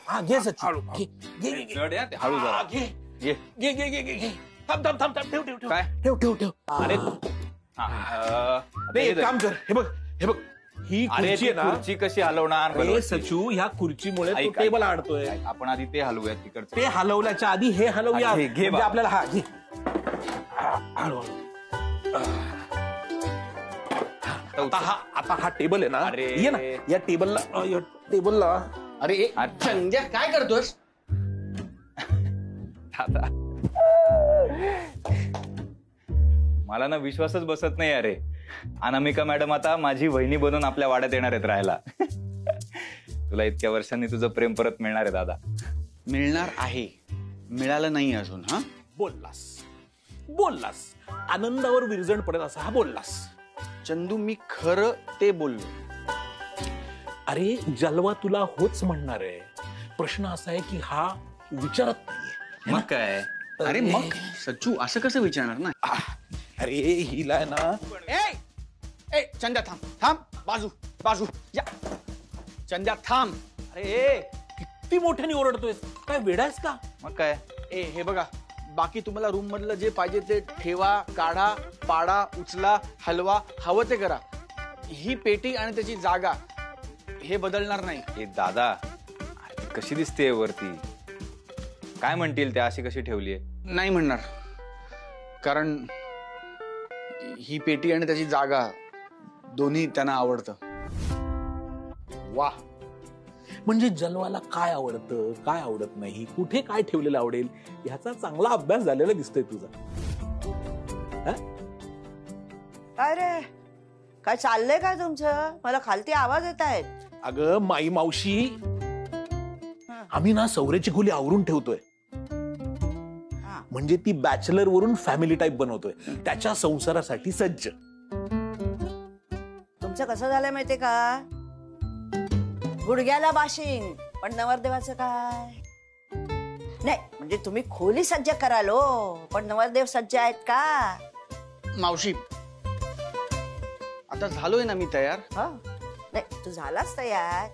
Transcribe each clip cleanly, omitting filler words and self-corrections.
हा घे सच्चू हळू, घे घे घे जड आहे ते, हळू जरा. घे घे. घे घे घे घे घे थांब थांब थांब थांब ठेव ठेव ठेव काय? ठेव ठेव ठेव अरे आता हे एक धर. काम कर हे बघ ही अरे खुर्ची ती आहे ना खुर्ची कशी हलवणार अरे बरोबर. सचू ह्या खुर्चीमुळे तो ऐक, ऐक. टेबल आणतोय आपण आधी ते हलवूयात तिकडचं. ते हलवल्याच्या आधी हे हलवूया घे, घे म्हणजे बाबा. आपल्याला हा घे हळू आता हा टेबल आहे ना अरे. ये ना या टेबलला अरे संध्या काय करतोस? दादा मला ना विश्वासच बसत नाही. अरे अनामिका मॅडम आता माझी वहिनी बनून आपल्या वाड्यात येणार आहेत राहायला. तुला इतक्या वर्षांनी तुझं प्रेम परत मिळणार आहे दादा. मिळणार आहे, मिळालं नाही अजून. हा बोललास आनंदावर विरजण पडेल असा हा बोललास. चंदू मी खरं ते बोललो. अरे जलवा तुला होच म्हणणार आहे. प्रश्न असा आहे की हा विचारत नाहीये. मग काय? अरे मग सच्चू असं कसं विचारणार ना? अरे हिला आहे ना ए चंद्या थांब थांब, बाजू बाजू या. चंद्या थांब. अरे किती मोठ्याने ओरडतोयस, काय वेडायस का? मग काय? ए हे बघा, बाकी तुम्हाला रूम मधलं जे पाहिजे ते ठेवा, काढा, पाडा, उचला, हलवा, हवं ते करा. ही पेटी आणि त्याची जागा हे बदलणार नाही. हे दादा अरे ती कशी दिसते वरती? काय म्हणतील त्या अशी कशी ठेवलीये? नाही म्हणणार, कारण ही पेटी आणि त्याची जागा दोन्ही त्यांना आवडतं. वा, म्हणजे जलवाला काय आवडतं काय आवडत नाही, कुठे काय ठेवलेलं आवडेल ह्याचा चांगला अभ्यास झालेला दिसतोय तुझा. काय रे, काय चाललंय काय तुमचं? मला खालती आवाज येत आहेत. अगं माई मावशी, आम्ही ना सौरेची खोली आवरून ठेवतोय. म्हणजे ती बॅचलर वरून फॅमिली टाईप बनवतोय, त्याच्या संसारासाठी सज्ज. तुमचं कसं झालंय माहितीये का? गुडघ्याला बाशिंग, पण नवरदेवाचं काय? नाही म्हणजे तुम्ही खोली सज्ज कराल हो, पण नवरदेव सज्ज आहेत का? मावशी आता झालोय ना मी तयार. नाही तू झालाच तयार,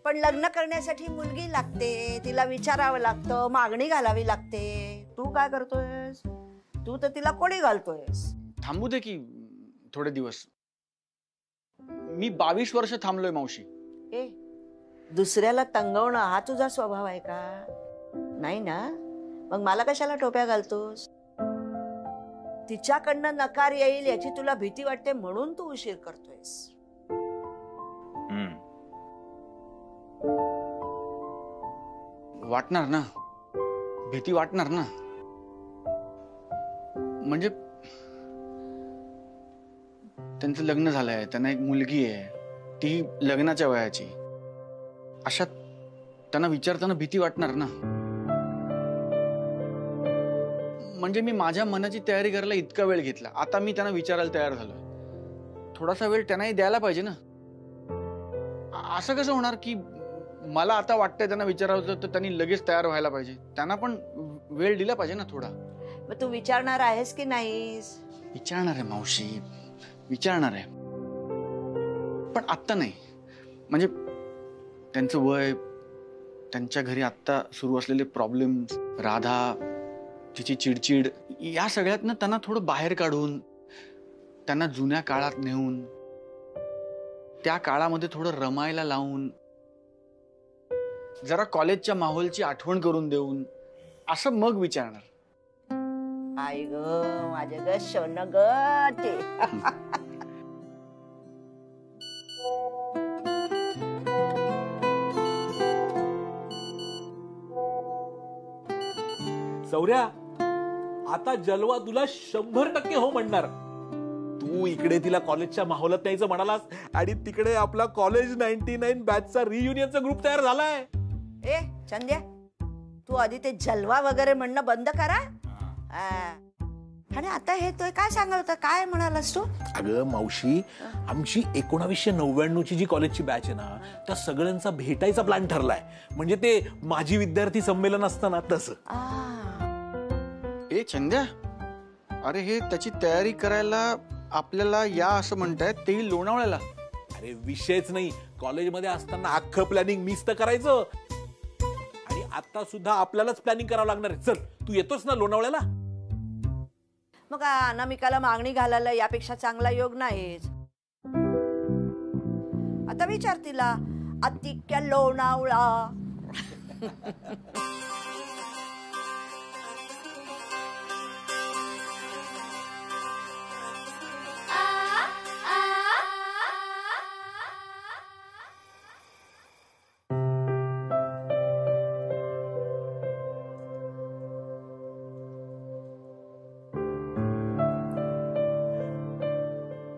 पण लग्न करण्यासाठी मुलगी लागते, तिला विचारावं लागतं, मागणी घालावी लागते. तू काय करतोयस? तू तर तिला कोणी घालतोयस. थांबू दे की थोडे दिवस. मी 22 वर्ष थांबलोय मावशी. ए, दुसऱ्याला तंगवणं हा तुझा स्वभाव आहे का? नाही ना, मग मला कशाला टोप्या घालतोस? तिच्याकडनं नकार येईल याची तुला भीती वाटते म्हणून तू उशीर करतोयस. वाटणार ना, भीती वाटणार ना. म्हणजे त्यांचं लग्न झालंय, त्यांना एक मुलगी आहे, ती लग्नाच्या वयाची. अशा त्यांना विचारताना भीती वाटणार ना. म्हणजे मी माझ्या मनाची तयारी करायला इतका वेळ घेतला, आता मी त्यांना विचारायला तयार झालोय. थोडासा वेळ त्यांनाही द्यायला पाहिजे ना. असं कसं होणार की मला आता वाटतंय त्यांना विचारायचं तर त्यांनी लगेच तयार व्हायला पाहिजे. त्यांना पण वेळ दिला पाहिजे ना थोडा. मग तू विचारणार आहेस की नाहीस? विचारणार आहे मावशी, विचारणार आहे, पण आत्ता नाही. म्हणजे त्यांचं वय, त्यांच्या घरी आत्ता सुरू असलेले प्रॉब्लेम, राधा, तिची चिडचिड, या सगळ्यातनं त्यांना थोडं बाहेर काढून, त्यांना जुन्या काळात नेऊन, त्या काळामध्ये थोडं रमायला लावून, जरा कॉलेजच्या माहोलची आठवण करून देऊन, असं मग विचारणार. आई ग माझे ग शोन ग ते. सौर्या, आता जलवा तुला 100% हो म्हणणार. तू इकडे तिला कॉलेजच्या माहोलात न्यायचं म्हणालास आणि तिकडे आपला कॉलेज 99 बॅचचा रियुनियनचा ग्रुप तयार झालाय. ए चंद्या, तू आधी ते जलवा वगैरे म्हणणं बंद करा. आणि आता हे तो काय सांगत होता, काय म्हणालास तू? अगं मावशी, आमची 1999 जी कॉलेजची बॅच आहे ना, त्या सगळ्यांचा भेटायचा प्लॅन ठरलाय. म्हणजे ते माझी विद्यार्थी संमेलन असतं ना तसं. ए चंद्या, अरे हे त्याची तयारी करायला आपल्याला या असं म्हणतायत, तेही लोणावळ्याला. अरे विषयच नाही, कॉलेजमध्ये असताना अख्खं प्लॅनिंग मीच तर करायचं. आता सुद्धा आपल्यालाच प्लॅनिंग करावं लागणार आहे. चल, तू येतोस ना लोणावळ्याला? मग अनामिकाला मागणी घालायला यापेक्षा चांगला योग नाहीच. आता विचार तिला, अतिक्या लोणावळा.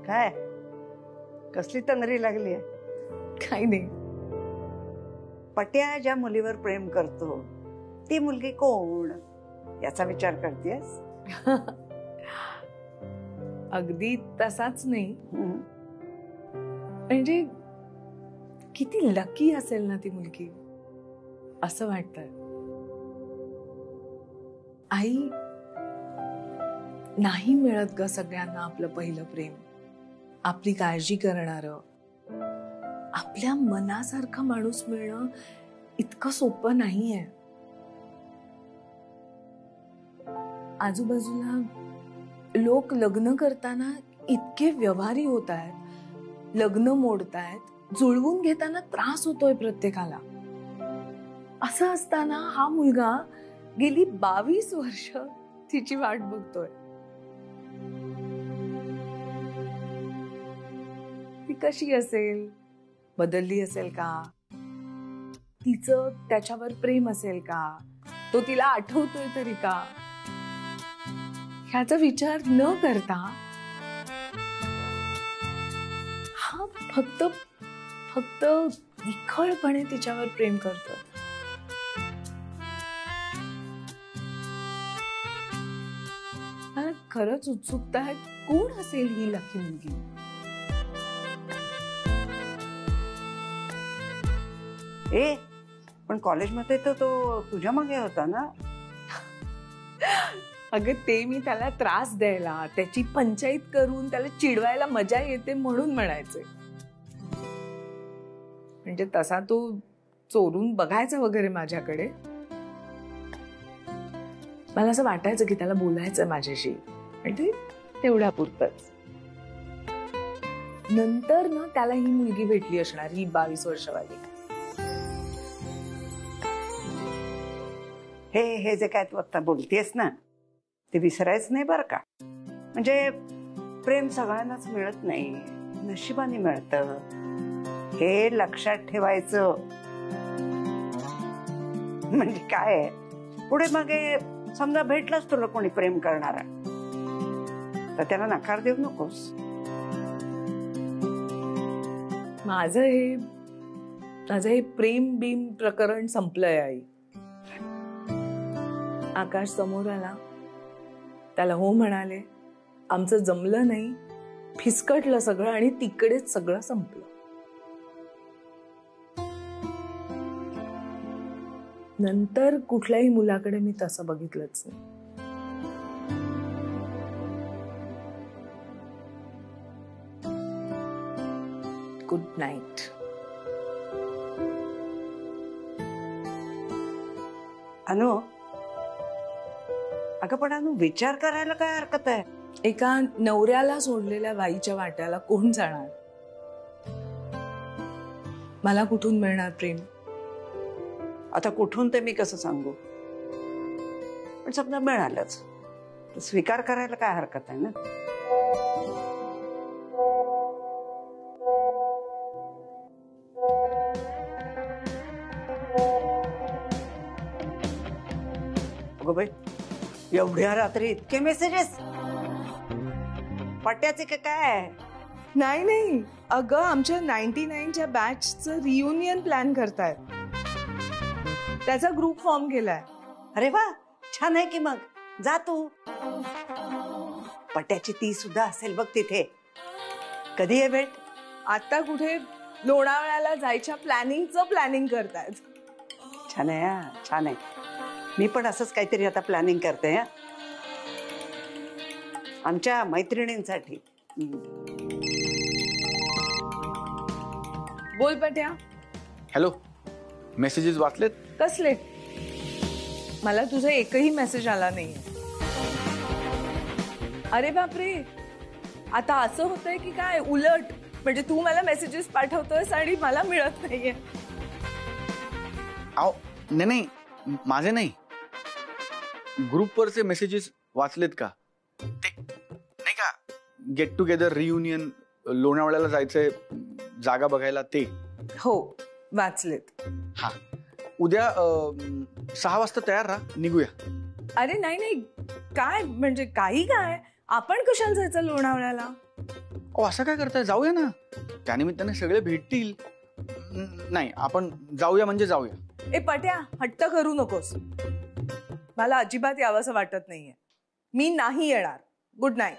काय कसली तंद्री लागली? काही नाही. पट्या ज्या मुलीवर प्रेम करतो ती मुलगी कोण याचा विचार करतेस? अगदी तसाच नाही, म्हणजे किती लकी असेल ना ती मुलगी असं वाटतंय. आई, नाही मिळत ग सगळ्यांना आपलं पहिलं प्रेम, आपली काळजी करणारं, आपल्या मनासारखा माणूस मिळणं इतकं सोपं नाहीये. आजूबाजूला लोक लग्न करताना इतके व्यवहारी होत आहेत, लग्न मोडतायत, जुळवून घेताना त्रास होतोय प्रत्येकाला. असं असताना हा मुलगा गेली 22 वर्ष तिची वाट बघतोय. ती कशी असेल? बदलली असेल का? तिचं त्याच्यावर प्रेम असेल का? तो तिला आठवतोय तरी का? ह्याचा विचार न करता हा फक्त निखळपणे तिच्यावर प्रेम करतो. मला खरंच उत्सुकता आहे, कोण असेल ही लकी मुलगी? ए पण कॉलेजमध्ये तर तो तुझ्या मागे होता ना? अगं ते मी त्याला त्रास द्यायला, त्याची पंचायत करून त्याला चिडवायला मजा येते म्हणून म्हणायचे. म्हणजे तसा तो चोरून बघायचा वगैरे माझ्याकडे. मला असं वाटायचं की त्याला बोलायचं माझ्याशी, म्हणजे तेवढ्या पुरतच. नंतर ना त्याला ही मुलगी भेटली असणार, ही 22 वर्षवाली. हे जे काय तू आता बोलतेस ना ते विसरायचं नाही बरं का. म्हणजे प्रेम सगळ्यांनाच मिळत नाही, नशिबाने मिळतं, हे लक्षात ठेवायचं. म्हणजे काय आहे, पुढे मागे समजा भेटलाच तुला कोणी प्रेम करणारा, तर त्याला नकार देऊ नकोस. माझं हे प्रेम बीम प्रकरण संपलंय आई. आकाश समोर आला, त्याला हो म्हणाले, आमचं जमलं नाही, फिसकटलं सगळं आणि तिकडेच सगळं संपलं. नंतर कुठल्याही मुलाकडे मी तसं बघितलंच नाही. Good night. अनु, अगं पण अनु, विचार करायला काय हरकत आहे? एका नवऱ्याला सोडलेल्या बाईच्या वाट्याला कोण जाणार? मला कुठून मिळणार प्रेम? आता कुठून ते मी कसं सांगू, पण समजा मिळालंच तर स्वीकार करायला काय हरकत आहे ना? अगं बाई, एवढ्या रात्री इतके मेसेजेस? पट्ट्याचे का काय? नाही, अगं आमच्या 99च्या बॅचचं रियुनियन प्लॅन करतायत. त्याचा ग्रुप फॉर्म केलाय. अरे वा, छान आहे की. मग जा तू. पट्ट्याची ती सुद्धा असेल बघ तिथे. कधी आहे भेट? आता कुठे, लोणावळ्याला जायच्या प्लॅनिंग करतायत. छान आहे हा, छान आहे. मी पण असंच काहीतरी आता प्लॅनिंग करते हा, आमच्या मैत्रिणींसाठी. बोल पट्या. Hello, messages वाचलेत? कसले? मला तुझा एकही मेसेज आला नाहीये. अरे बापरे, आता असं होतंय की काय उलट, म्हणजे तू मला मेसेजेस पाठवतोयस आणि मला मिळत नाहीये. अहो नाही, माझे नाही, ग्रुपवरचे मेसेजेस वाचलेत का? ते नाही का, गेट टुगेदर रियुनियन, लोणावळ्याला जायचंय जागा बघायला ते. हो वाचलेत. हा, उद्या 6 वाजता तयार राहा, निघूया. अरे नाही, काय म्हणजे काही काय, आपण कशाला जायचं लोणावळ्याला? असं काय करताय, जाऊया ना, त्यानिमित्ताने सगळे भेटतील. नाही, आपण जाऊया म्हणजे जाऊया. ए पट्या, हट्ट करू नकोस, मला अजिबात यावंसं वाटत नाहीये. मी नाही येणार. Good night.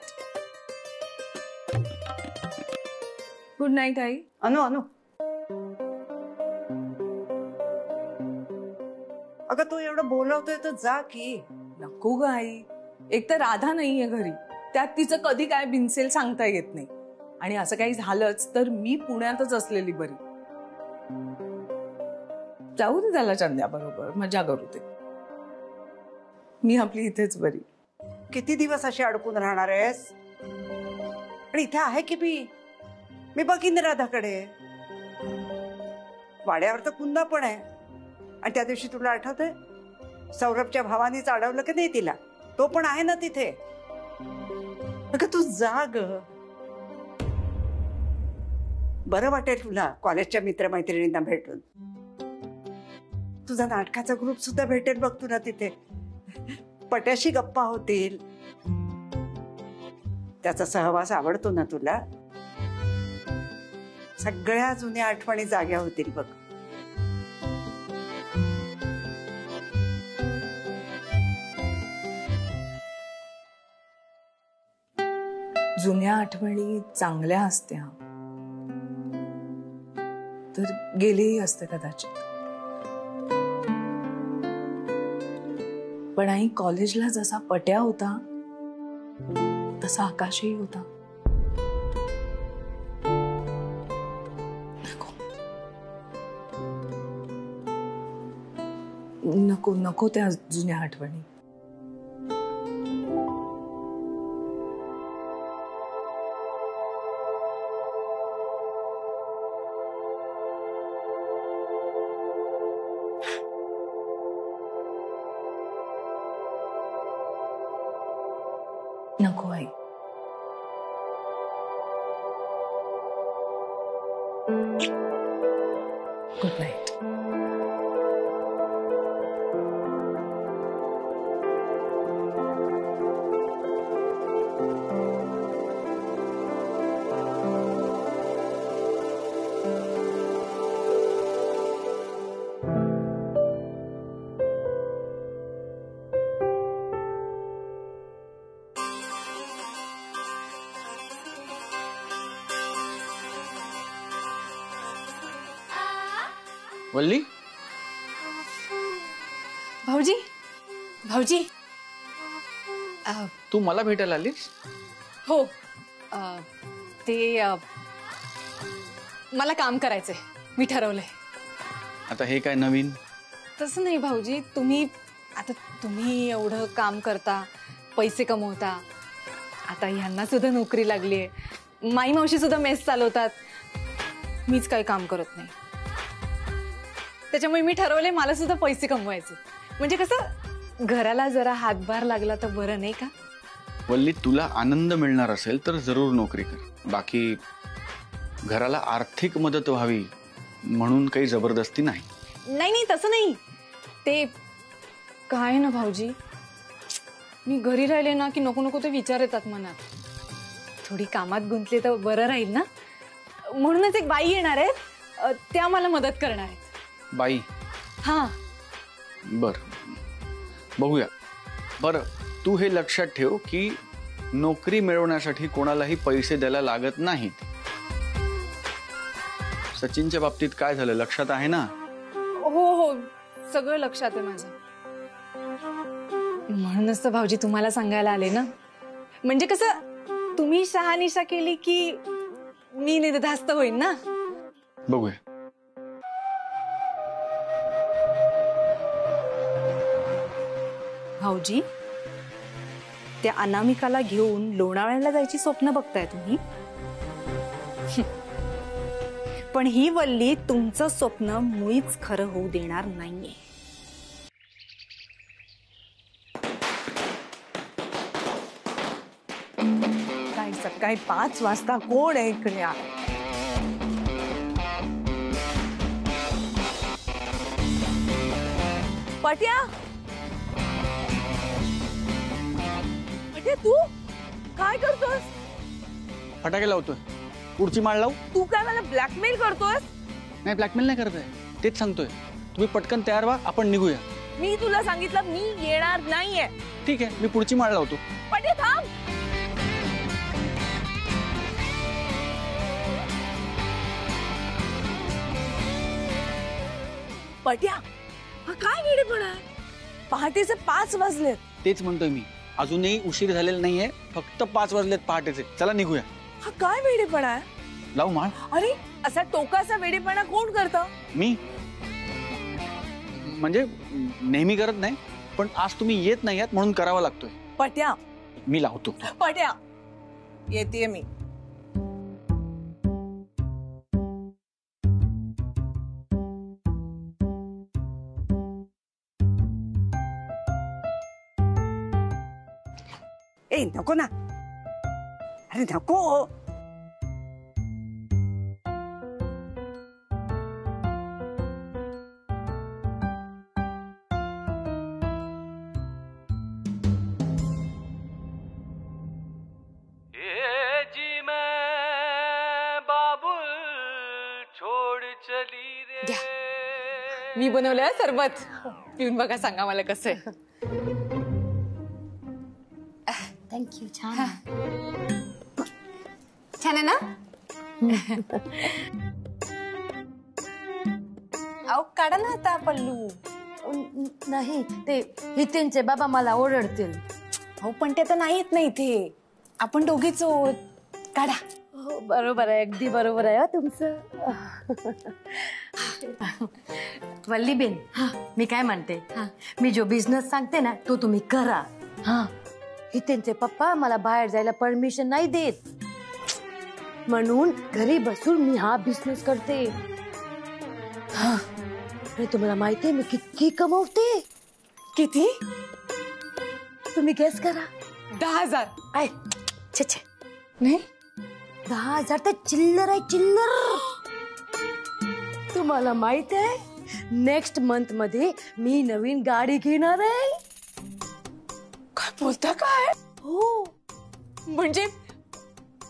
गुड नाईट आई. अनु अगं तू एवढं बोलवतोय तर जा की. नको ग आई, एक तर राधा नाहीये घरी, त्यात तिचं कधी काय बिनसेल सांगता येत नाही, आणि असं काही झालंच तर मी पुण्यातच असलेली बरी. जाऊ दे त्याला चंद्या बरोबर, मजा करू दे, मी आपली इथेच बरी. किती दिवस अशी अडकून राहणार आहेस? आणि इथे आहे की मी बघीन राधाकडे. वाड्यावर तर कुंदा पण आहे. आणि त्या दिवशी तुला आठवतंय, सौरभच्या भावानीच अडवलं की नाही तिला, तो पण आहे ना तिथे. अगं तू जा ग, बरं वाटेल तुला कॉलेजच्या मित्रमैत्रिणींना भेटून. तुझा नाटकाचा ग्रुप सुद्धा भेटेल बघ तुला तिथे. पट्याशी गप्पा होतील. त्याचा सहवास आवडतो ना तुला. सगळ्या जुन्या आठवणी जाग्या होतील बघ. जुन्या आठवणी चांगल्या असत्या तर गेलेही असते कदाचित, पण आई कॉलेजला जसा पट्या होता तसा आकाशही होता. नको नको त्या जुन्या आठवणी. नको आई. Good night. वल्ली, भाऊजी भाऊजी तू मला भेटायला आलीस? हो, ते मला काम करायचंय, मी ठरवलंय. आता हे काय नवीन? तसं नाही भाऊजी, तुम्ही एवढं काम करता, पैसे कमवता, आता ह्यांना सुद्धा नोकरी लागलीये, माई मावशी सुद्धा मेस चालवतात, मीच काही काम करत नाही. त्याच्यामुळे मी ठरवलंय मला सुद्धा पैसे कमवायचे, म्हणजे कसं घराला जरा हातभार लागला तर बरं नाही का? वल्ली, तुला आनंद मिळणार असेल तर जरूर नोकरी कर. बाकी घराला आर्थिक मदत व्हावी म्हणून काही जबरदस्ती नाही. नाही तसं नाही. ते काय ना भाऊजी, मी घरी राहिले ना की नको नको ते विचार येतात मनात. थोडी कामात गुंतले तर बरं राहील ना, म्हणूनच एक बाई येणार आहेत, त्या मला मदत करणार आहेत. बाई? हा. बर, बघूया. बर, तू हे लक्षात ठेव की नोकरी मिळवण्यासाठी कोणालाही पैसे द्यायला लागत नाहीत. सचिनच्या बाबतीत काय झालं लक्षात आहे ना? हो, सगळं लक्षात आहे माझं. म्हणूनच तर भाऊजी तुम्हाला सांगायला आले ना, म्हणजे कसं तुम्ही शहानिशा केली की मी निर्धास्त होईन ना. भाऊजी, त्या अनामिकाला घेऊन लोणावळ्याला जायची स्वप्न बघताय तुम्ही? पण ही वल्ली तुमचं स्वप्न मुळीच खरं होऊ देणार नाहीये. काय सकाळी 5 वाजता कोण आहे इकडे? पट्या, पट्या तू काय करतोस? फटाके लावतोय. पुढची माळ लावू? तू काय मला ब्लॅकमेल करतोस? नाही, ब्लॅकमेल नाही करत आहे, तेच सांगतोय. तुम्ही पटकन तयार व्हा, आपण निघूया. मी तुला सांगितलं मी येणार नाहीये. ठीक आहे, मी पुढची माळ लावतो. पट्या थांब. पट्या, हा काय वेडेपणा आहे? पहाटेचे 5 वाजलेत. तेच म्हणतोय मी, अजूनही उशीर झालेला नाहीये, फक्त 5 वाजलेत पहाटेचे. चला निघूया. हा काय वेडेपणा आहे? लावू माळ? अरे असा टोकाचा वेडेपणा कोण करतं? मी म्हणजे नेहमी करत नाही, पण आज तुम्ही येत नाही आहात म्हणून करावा लागतोय. पट्या, मी लावतो. पट्या येते मी. ए नको ना, अरे नको. घ्या, मी बनवलंय सरबत. पिऊन बघा, सांगा मला कसं आहे. थँक्यू. छान छान आहे ना? अहो काढा ना आता पल्लू. नाही, ते हितेनचे बाबा मला ओरडतील. अहो पण ते आता नाही येत नाही इथे. आपण दोघीच आहोत. काढा. हो बरोबर आहे, अगदी बरोबर आहे तुमचं. वल्लीबेन, मी काय म्हणते, मी जो बिझनेस सांगते ना तो तुम्ही करा. हा, हितेनचे पप्पा मला बाहेर जायला परमिशन नाही देत, म्हणून घरी बसून मी हा बिझनेस करते. हा, तुम्हाला माहितीये मी किती कमवते? किती? तुम्ही गेस करा. 10,000. आय छे छे, नाही 10,000 तर चिल्लर आहे, चिल्लर. तुम्हाला माहित आहे नेक्स्ट मंथ मध्ये मी नवीन गाडी घेणार आहे. काय बोलता काय? हो, म्हणजे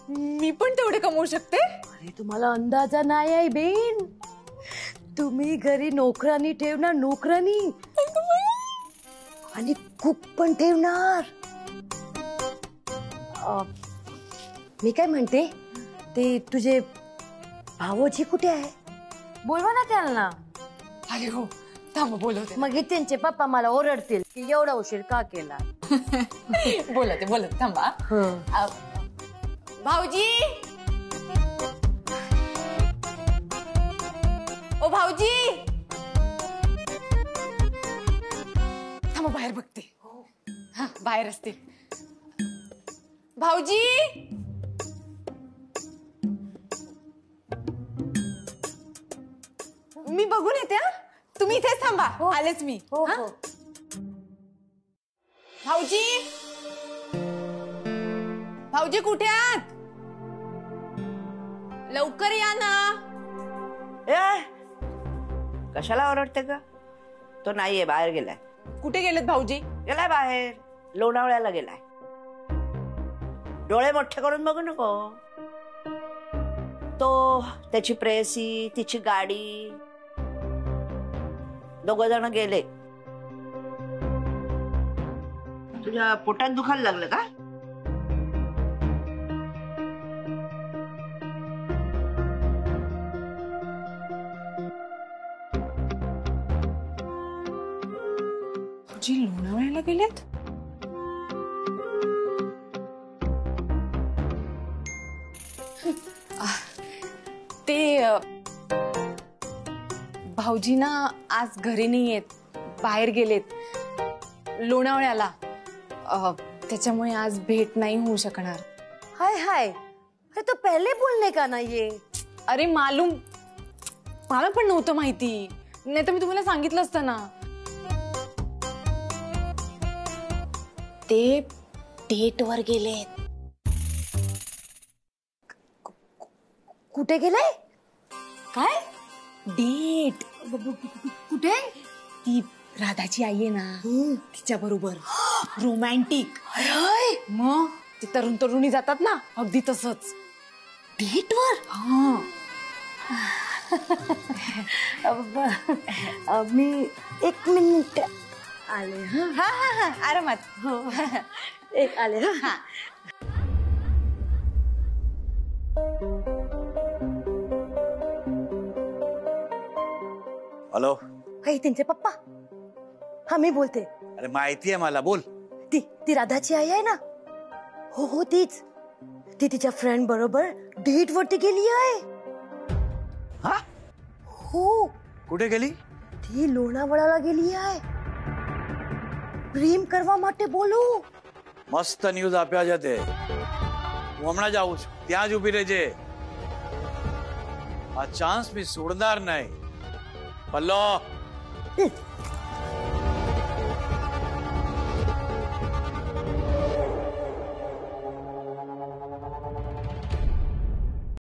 मी पण तेवढे कमवू शकते? अरे तुम्हाला अंदाजा नाही आहे बेन. तुम्ही घरी नोकरानी ठेवणार, नोकरानी, आणि कुक पण ठेवणार. मी काय म्हणते, ते तुझे भावोजी कुठे आहे? बोलवा ना त्यांना. अरे हो, थांब बोलवते. मग त्यांचे पप्पा मला ओरडतील की एवढा उशीर का केला. बोलते थांबा. भाऊजी, ओ भाऊजी, थांबा बाहेर बघते. हा, बाहेर असतील. भाऊजी, मी बघून येते. तुम्ही इथेच थांबा. आलेच मी. हो हो. भाऊजी, भाऊजी कुठे आहात? लवकर या ना. ए, कशाला ओरडते ग? तो नाहीये, बाहेर गेलाय. कुठे गेलेत भाऊजी? गेलाय बाहेर, लोणावळ्याला गेलाय. डोळे मोठे करून बघू नको. तो, त्याची प्रेयसी, तिची गाडी, 2 जण गेले. तुझ्या पोटात दुखायला लागलं का? भाऊजी लोणावळ्याला गेलेत? ते भाऊजी ना आज घरी नाही येत, बाहेर गेलेत. लोणावळ्याला. त्याच्यामुळे आज भेट नाही होऊ शकणार. हाय हाय, अरे तो पहले बोलने का ना ये. अरे मालूम, मला पण नव्हतं माहिती, नाही तर मी तुम्हाला सांगितलं असतं ना. ते डेट वर गेले. कुठे गेले? काय डेट? कुठे? ती राधाची आई आहे ना, तिच्या बरोबर रोमॅन्टिक. मग ती तरुण तरुणी जातात ना, अगदी तसंच. डेट वर? मी 1 मिनिट आले. हा हा हा, आरामात. हो, एक आले. हा. हॅलो. काही त्यांचे पप्पा? हा, मी बोलते. अरे माहिती आहे मला, बोल. ती राधाची आई आहे ना? हो हो, तीच. ती तिच्या फ्रेंड बरोबर डेट वरती गेली आहे. हा? हो. कुठे गेली? ती लोणावळ्याला गेली आहे. પ્રેમ કરવા માટે બોલો. મસ્ત ન્યૂઝ આપ્યા છે તે. હું હમણાં જ આવું છું, ત્યાં જ ઊભી રહેજે. આ ચાન્સ મેં છોડનાર નહીં. પલ્લો